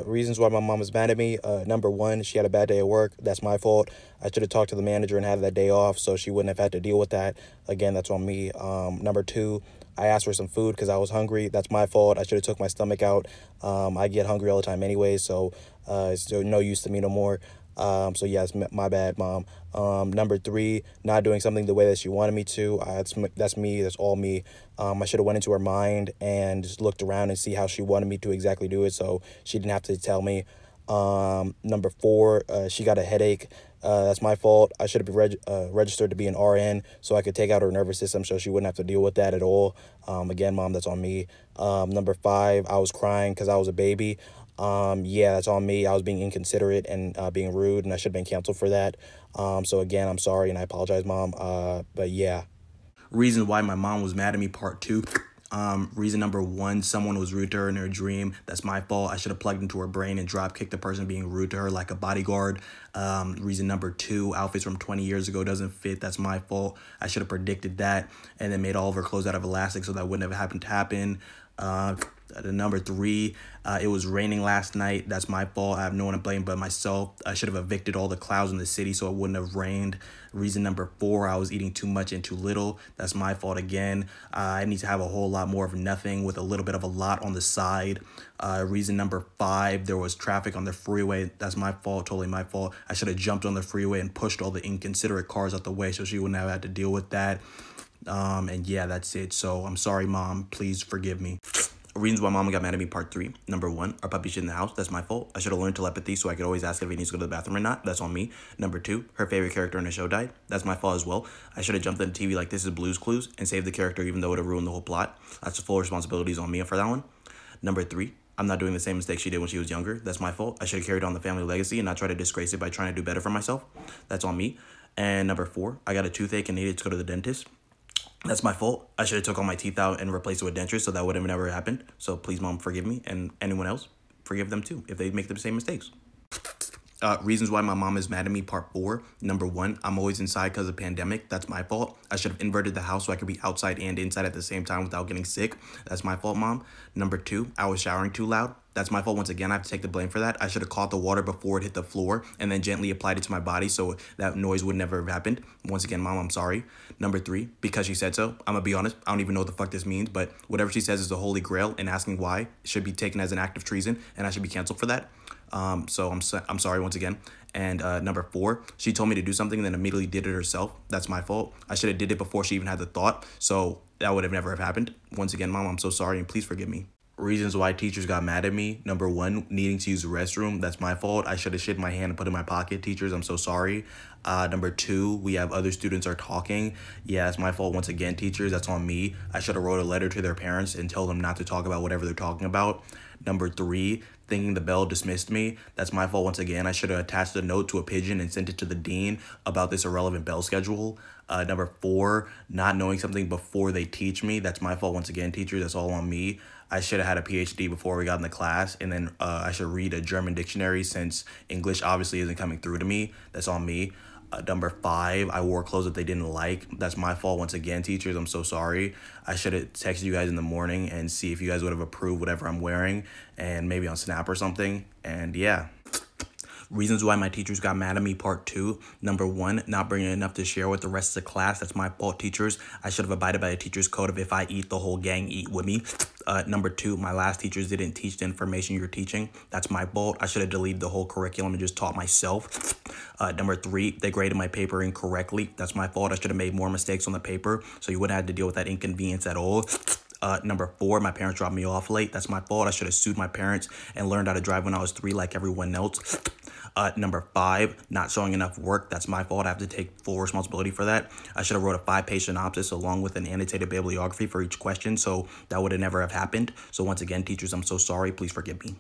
Reasons why my mom was mad at me. Number one, she had a bad day at work. That's my fault. I should have talked to the manager and had that day off so she wouldn't have had to deal with that. Again, that's on me. Number two, I asked for some food because I was hungry. That's my fault. I should have took my stomach out. I get hungry all the time anyway, so it's no use to me no more. So yeah, it's my bad, mom. Number three, not doing something the way that she wanted me to. That's me. That's all me. I should have went into her mind and just looked around and see how she wanted me to exactly do it, so she didn't have to tell me. Number four, she got a headache. That's my fault. I should have been registered to be an RN so I could take out her nervous system so she wouldn't have to deal with that at all. Again, mom, that's on me. Number five, I was crying because I was a baby. Yeah, that's on me. I was being inconsiderate and being rude, and I should have been canceled for that. So again, I'm sorry and I apologize, mom. But yeah. Reasons why my mom was mad at me, part two. Reason number one, someone was rude to her in her dream. That's my fault. I should have plugged into her brain and drop kicked the person being rude to her like a bodyguard. Reason number two, outfits from 20 years ago doesn't fit. That's my fault. I should have predicted that and then made all of her clothes out of elastic so that wouldn't have happened to happen. Number three, it was raining last night. That's my fault. I have no one to blame but myself. I should have evicted all the clouds in the city so it wouldn't have rained. Reason number four, I was eating too much and too little. That's my fault again. I need to have a whole lot more of nothing with a little bit of a lot on the side. Reason number five, there was traffic on the freeway. That's my fault, totally my fault. I should have jumped on the freeway and pushed all the inconsiderate cars out the way so she wouldn't have had to deal with that. And yeah, that's it. So I'm sorry, mom. Please forgive me. Reasons why mama got mad at me, part three. Number one, our puppy shit in the house. That's my fault. I should have learned telepathy so I could always ask if he needs to go to the bathroom or not. That's on me. Number two, her favorite character in the show died. That's my fault as well. I should have jumped on TV like This Is Blue's Clues and saved the character even though it would have ruined the whole plot. That's the full responsibilities on me for that one. Number three, I'm not doing the same mistake she did when she was younger. That's my fault. I should have carried on the family legacy and not try to disgrace it by trying to do better for myself. That's on me. And number four, I got a toothache and needed to go to the dentist. That's my fault. I should have took all my teeth out and replaced it with dentures so that would have never happened. So please, mom, forgive me. And anyone else, forgive them too if they make the same mistakes. Reasons why my mom is mad at me, part four. Number one, I'm always inside because of pandemic. That's my fault. I should have inverted the house so I could be outside and inside at the same time without getting sick. That's my fault, mom. Number two, I was showering too loud. That's my fault once again. I have to take the blame for that. I should have caught the water before it hit the floor and then gently applied it to my body so that noise would never have happened. Once again, mom, I'm sorry. Number three, because she said so. I'm going to be honest. I don't even know what the fuck this means, but whatever she says is the holy grail, and asking why should be taken as an act of treason, and I should be canceled for that. So I'm sorry once again. And number four, she told me to do something and then immediately did it herself. That's my fault. I should have did it before she even had the thought. So that would have never have happened. Once again, mom, I'm so sorry and please forgive me. Reasons why teachers got mad at me. Number one, needing to use the restroom. That's my fault. I should have shit my hand and put it in my pocket. Teachers, I'm so sorry. Number two, we have other students are talking. Yeah, it's my fault once again, teachers. That's on me. I should have wrote a letter to their parents and tell them not to talk about whatever they're talking about. Number three, thinking the bell dismissed me. That's my fault once again. I should have attached a note to a pigeon and sent it to the dean about this irrelevant bell schedule. Number four, not knowing something before they teach me. That's my fault once again, teachers. That's all on me. I should have had a PhD before we got in the class, and then I should read a German dictionary since English obviously isn't coming through to me. That's on me. Number five, I wore clothes that they didn't like. That's my fault once again, teachers. I'm so sorry. I should have texted you guys in the morning and see if you guys would have approved whatever I'm wearing, and maybe on Snap or something. And yeah. Reasons why my teachers got mad at me, part two. Number one, not bringing enough to share with the rest of the class. That's my fault, teachers. I should have abided by a teacher's code of if I eat, the whole gang eat with me. Number two, my last teachers didn't teach the information you're teaching. That's my fault. I should have deleted the whole curriculum and just taught myself. Number three, they graded my paper incorrectly. That's my fault. I should have made more mistakes on the paper so you wouldn't have to deal with that inconvenience at all. Number four, my parents dropped me off late. That's my fault. I should have sued my parents and learned how to drive when I was 3 like everyone else. Number five, not showing enough work. That's my fault. I have to take full responsibility for that. I should have wrote a 5-page synopsis along with an annotated bibliography for each question, so that would have never have happened. So once again, teachers, I'm so sorry. Please forgive me.